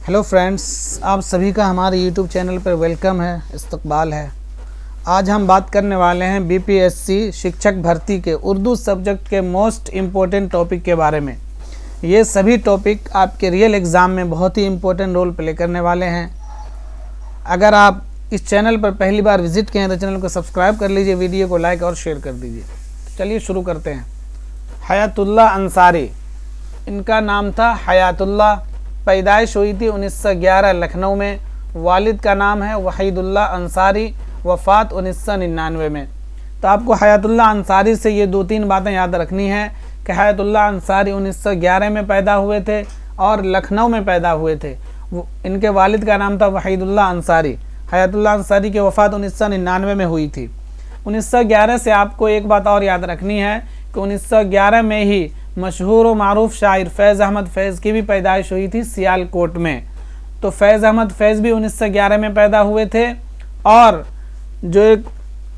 Hello friends, आप सभी का हमारे यूट्यूब चैनल पर वेलकम है, इस्तकबाल है। आज हम बात करने वाले हैं बीपीएससी शिक्षक भर्ती के उर्दू सब्जेक्ट के मोस्ट इम्पोर्टेंट टॉपिक के बारे में। ये सभी टॉपिक आपके रियल एग्ज़ाम में बहुत ही इम्पोर्टेंट रोल प्ले करने वाले हैं। अगर आप इस चैनल पर पहली बार विज़िट किए हैं तो चैनल को सब्सक्राइब कर लीजिए, वीडियो को लाइक और शेयर कर दीजिए। चलिए शुरू करते हैं। हयातुल्लाह अंसारी, इनका नाम था हयातुल्लाह। पैदाइश हुई थी 1911 लखनऊ में। वालिद का नाम है वहीदुल्लाह अंसारी। वफ़ात 1999 में। तो आपको हयातुल्लाह अंसारी से ये 2-3 बातें याद रखनी है कि हयातुल्लाह अंसारी 1911 में पैदा हुए थे और लखनऊ में पैदा हुए थे। इनके वालिद का नाम था वहीदुल्लाह अंसारी। हयातुल्लाह अंसारी की वफ़ात 1999 में हुई थी। 1911 से आपको एक बात और याद रखनी है कि 1911 में ही मशहूर और मारूफ शायर फैज़ अहमद फैज़ की भी पैदाइश हुई थी सियालकोट में। तो फैज़ अहमद फैज़ भी 1911 में पैदा हुए थे और जो एक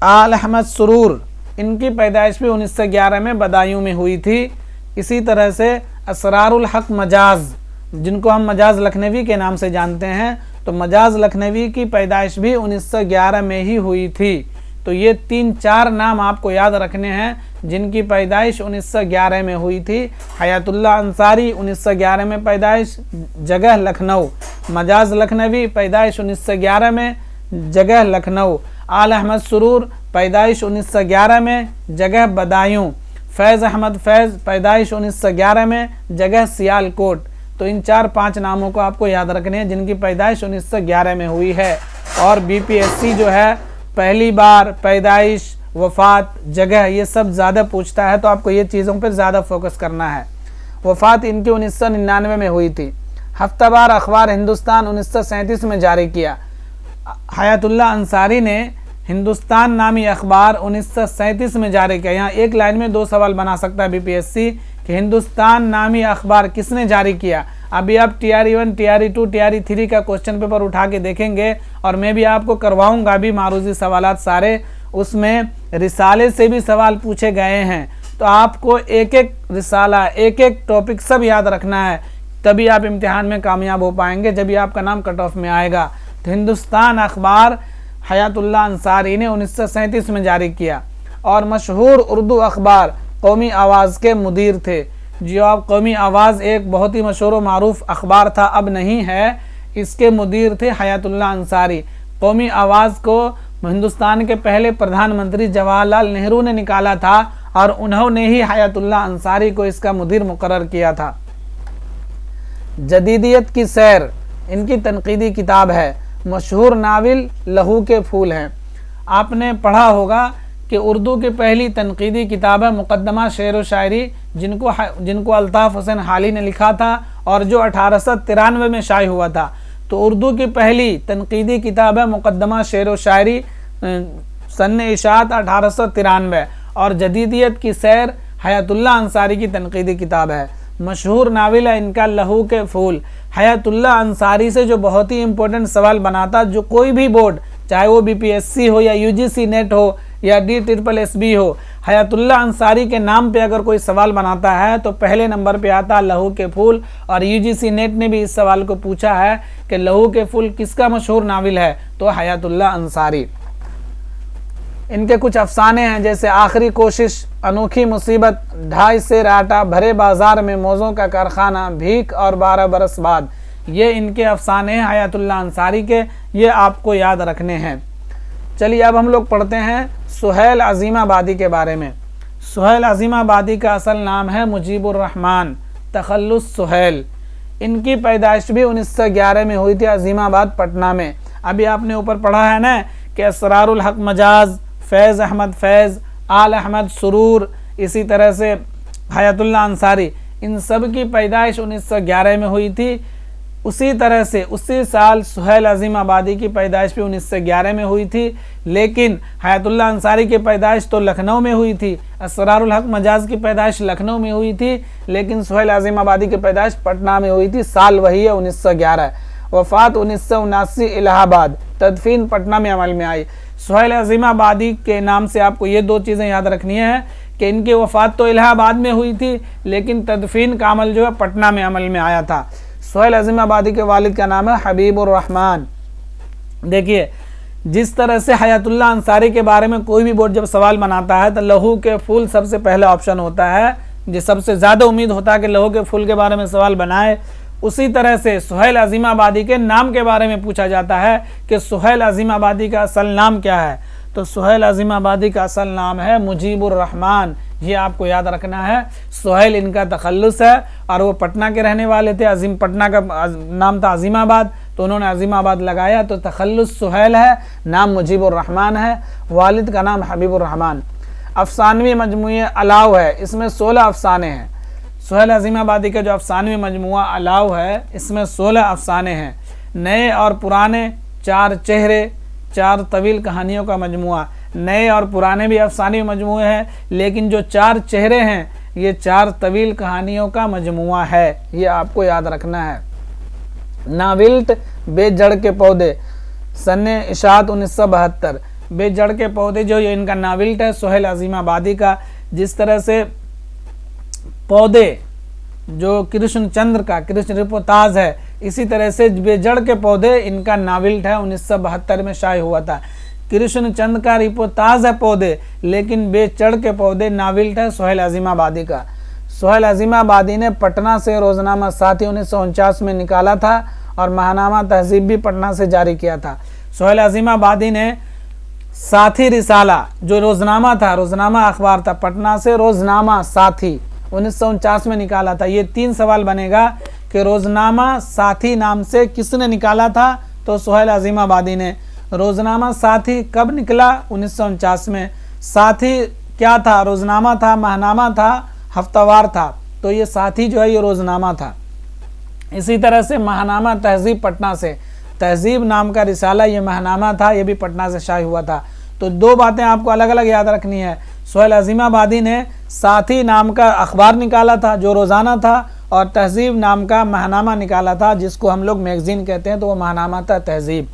आल अहमद सुरूर, इनकी पैदाइश भी 1911 में बदायूं में हुई थी। इसी तरह से असरारुल हक मजाज, जिनको हम मजाज लखनवी के नाम से जानते हैं, तो मजाज लखनवी की पैदाइश भी 1911 में ही हुई थी। तो ये 3-4 नाम आपको याद रखने हैं जिनकी पैदाइश 1911 में हुई थी। हयातुल्लाह अंसारी 1911 में पैदाइश, जगह लखनऊ। मजाज लखनवी पैदाइश 1911 में, जगह लखनऊ। आल अहमद सुरूर पैदाइश 1911 में, जगह बदायूं। फैज़ अहमद फैज़ पैदाइश 1911 में, जगह सियालकोट। तो इन 4-5 नामों को आपको याद रखने हैं जिनकी पैदाइश 1911 में हुई है। और बीपीएससी जो है पहली बार पैदाइश, वफ़ात, जगह, ये सब ज़्यादा पूछता है, तो आपको ये चीज़ों पर ज़्यादा फोकस करना है। वफ़ात इनकी 1999 में हुई थी। हफ्तावार अखबार हिंदुस्तान 1937 में जारी किया। हयातुल्लाह अंसारी ने हिंदुस्तान नामी अखबार 1937 में जारी किया। यहाँ एक लाइन में 2 सवाल बना सकता है बीपीएससी कि हिंदुस्तान नामी अखबार किसने जारी किया। अभी आप TRE 1, TRE 2, TRE 3 का क्वेश्चन पेपर उठा के देखेंगे और मैं भी आपको करवाऊंगा भी मारूजी सवालात सारे, उसमें रिसाले से भी सवाल पूछे गए हैं। तो आपको एक एक रिसाला, एक एक टॉपिक सब याद रखना है, तभी आप इम्तिहान में कामयाब हो पाएंगे, जब भी आपका नाम कट ऑफ में आएगा। तो हिंदुस्तान अखबार हयातुल्लाह अंसारी ने 1937 में जारी किया। और मशहूर उर्दू अखबार कौमी आवाज़ के मुदीर थे। जो आप कौमी आवाज़ एक बहुत ही मशहूर व मारूफ अखबार था, अब नहीं है, इसके मुदीर थे हयातुल्लाह अंसारी। कौमी आवाज़ को हिंदुस्तान के पहले प्रधानमंत्री जवाहरलाल नेहरू ने निकाला था और उन्होंने ही हयातुल्लाह अंसारी को इसका मुदीर मुकर्रर किया था। जदीदियत की सैर इनकी तनकीदी किताब है। मशहूर नावल लहू के फूल हैं। आपने पढ़ा होगा कि उर्दू की पहली तनकीदी किताब है मुकद्दमा शेर व शायरी, जिनको अल्ताफ़ हुसैन हाली ने लिखा था और जो 1893 में शाये हुआ था। तो उर्दू की पहली तनकीदी किताब है मुकद्दमा शेर व शायरी, सन्ने इशात 1893। और जदीदियत की सैर हयातुल्लाह अंसारी की तनकीदी किताब है। मशहूर नावल है इनका लहू के फूल। हयातुल्लाह अंसारी से जो बहुत ही इंपॉर्टेंट सवाल बनाता, जो कोई भी बोर्ड, चाहे वो बीपीएससी हो या यूजीसी नेट हो या DSSB हो, हयातुल्लाह अंसारी के नाम पे अगर कोई सवाल बनाता है तो पहले नंबर पे आता लहू के फूल। और यूजीसी नेट ने भी इस सवाल को पूछा है कि लहू के फूल किसका मशहूर नावल है, तो हयातुल्लाह अंसारी। इनके कुछ अफसाने हैं, जैसे आखिरी कोशिश, अनोखी मुसीबत, 2.5 सेर आटा, भरे बाजार में मौजों का कारखाना, भीख और 12 बरस बाद। ये इनके अफसाने हैं हयातुल्लाह अंसारी के, ये आपको याद रखने हैं। चलिए अब हम लोग पढ़ते हैं सुहैल अज़ीमाबादी के बारे में। सुहैल अज़ीमाबादी का असल नाम है मुजीबुर रहमान तखल्लुस सुहैल। इनकी पैदाइश भी 1911 में हुई थी अज़ीमाबाद, पटना में। अभी आपने ऊपर पढ़ा है ना कि असरारुल हक मजाज, फैज़ अहमद फैज़, आल अहमद सुरूर, इसी तरह से हयातुल्लाह अंसारी, इन सब की पैदाइश 1911 में हुई थी। उसी तरह से उसी साल सुहैल अज़ीमाबादी की पैदाइश भी 1911 में हुई थी। लेकिन हयातुल्लाह अंसारी की पैदाइश तो लखनऊ में हुई थी, असरारुल हक मजाज की पैदाइश लखनऊ में हुई थी, लेकिन सुहैल अज़ीमाबादी की पैदाइश पटना में हुई थी। साल वही है 1911। वफ़ात 1979 इलाहाबाद, तदफीन पटना में अमल में आई। सुहैल अज़ीमाबादी के नाम से आपको ये 2 चीज़ें याद रखनी है कि इनकी वफ़ात तो इलाहाबाद में हुई थी, लेकिन तदफीन का अमल जो है पटना में अमल में आया था। सुहेल अज़ीमाबादी के वालिद का नाम है हबीबुर रहमान। देखिए, जिस तरह से हयातुल्लाह अंसारी के बारे में कोई भी बोर्ड जब सवाल बनाता है तो लहू के फूल सबसे पहले ऑप्शन होता है, जो सबसे ज़्यादा उम्मीद होता है कि लहू के फूल के बारे में सवाल बनाए। उसी तरह से सुहेल अज़ीमाबादी के नाम के बारे में पूछा जाता है कि सुहेल अज़ीमाबादी का असल नाम क्या है। तो सुहेल अज़ीमाबादी का असल नाम है मुजीबुर रहमान, ये आपको याद रखना है। सुहेल इनका तखल्लुस है और वो पटना के रहने वाले थे। अजीम, पटना का नाम था अज़ीमाबाद, तो उन्होंने अज़ीमाबाद लगाया, तो तखल्लुस सुहेल है, नाम मुजीबुर रहमान है, वालिद का नाम हबीबुर रहमान। अफसानवी मजमूए अलाव है, इसमें 16 अफसाने हैं। सुहेल अज़ीमाबादी का जो अफसानवी मजमुआ अलाव है, इसमें 16 अफसाने हैं। नए और पुराने 4 चेहरे, 4 तवील कहानियों का मजमुआ। नए और पुराने भी अफसानवी मजमुए हैं, लेकिन जो 4 चेहरे हैं ये 4 तवील कहानियों का मजमुआ है, ये आपको याद रखना है। नाविल्ट बेजड़ के पौधे, सन्ने इशात 1972। बेजड़ के पौधे जो ये इनका नाविल्ट है सुहेल अज़ीमाबादी का। जिस तरह से पौधे जो कृष्ण चंद्र का कृष्ण रिपोताज है, इसी तरह से बेजड़ के पौधे इनका नाविल्ट है, 1972 में शाये हुआ था। कृष्ण चंद्र का रिपोताज है पौधे, लेकिन बेजड़ के पौधे नाविल्ट है सुहेल अज़ीमाबादी का। सुहेल अज़ीमाबादी ने पटना से रोज़नामा साथी 1949 में निकाला था और महानामा तहजीब भी पटना से जारी किया था। सुहेल अज़ीमाबादी ने साथी रिसाला जो रोज़नामा था, रोज़नामा अखबार था, पटना से रोज़नामा साथी 1949 में निकाला था। ये 3 सवाल बनेगा कि रोज़नामा साथी नाम से किसने निकाला था, तो सुहेल अज़ीमाबादी ने। रोज़नामा साथी कब निकला, 1949 में। साथी क्या था, रोज़नामा था, माहनामा था, हफ्तावार था, तो ये साथी जो है ये रोज़नामा था। इसी तरह से माहनामा तहजीब पटना से, तहजीब नाम का रिसाला ये माहनामा था, ये भी पटना से शाये हुआ था। तो 2 बातें आपको अलग अलग याद रखनी है। सुहेल अज़ीमाबादी ने साथी नाम का अखबार निकाला था जो रोज़ाना था, और तहजीब नाम का माहनामा निकाला था जिसको हम लोग मैगजीन कहते हैं, तो वो माहनामा था तहजीब।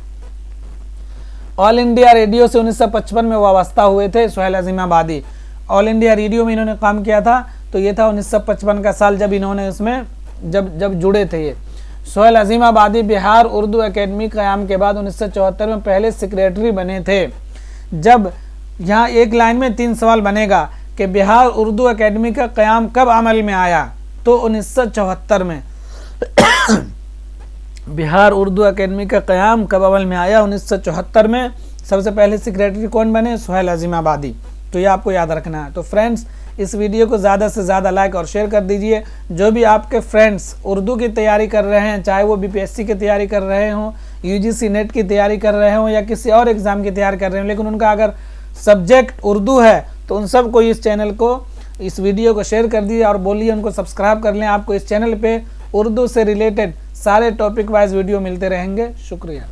ऑल इंडिया रेडियो से 1955 में वाबस्ता हुए थे Suhail Azimabadi. All India radio में इन्होंने काम किया था, तो ये था 1955 का साल जब इन्होंने इसमें जब जुड़े थे ये। सुहेल अज़ीमाबादी बिहार उर्दू एकेडमी क़याम के बाद 1974 में पहले सेक्रेटरी बने थे। जब यहाँ एक लाइन में 3 सवाल बनेगा कि बिहार उर्दू एकेडमी का क़याम कब अमल में आया, तो 1974 में। बिहार उर्दू एकेडमी का क़याम कब अमल में आया, 1974 में। सबसे पहले सेक्रेटरी कौन बने, सुहेल अज़ीमाबादी। तो ये आपको याद रखना है। तो फ्रेंड्स, इस वीडियो को ज़्यादा से ज़्यादा लाइक और शेयर कर दीजिए। जो भी आपके फ्रेंड्स उर्दू की तैयारी कर रहे हैं, चाहे वो BPSC की तैयारी कर रहे हों, UGC नेट की तैयारी कर रहे हों, या किसी और एग्ज़ाम की तैयारी कर रहे हों, लेकिन उनका अगर सब्जेक्ट उर्दू है, तो उन सबको इस चैनल को, इस वीडियो को शेयर कर दीजिए और बोलिए उनको सब्सक्राइब कर लें। आपको इस चैनल पे उर्दू से रिलेटेड सारे टॉपिक वाइज वीडियो मिलते रहेंगे। शुक्रिया।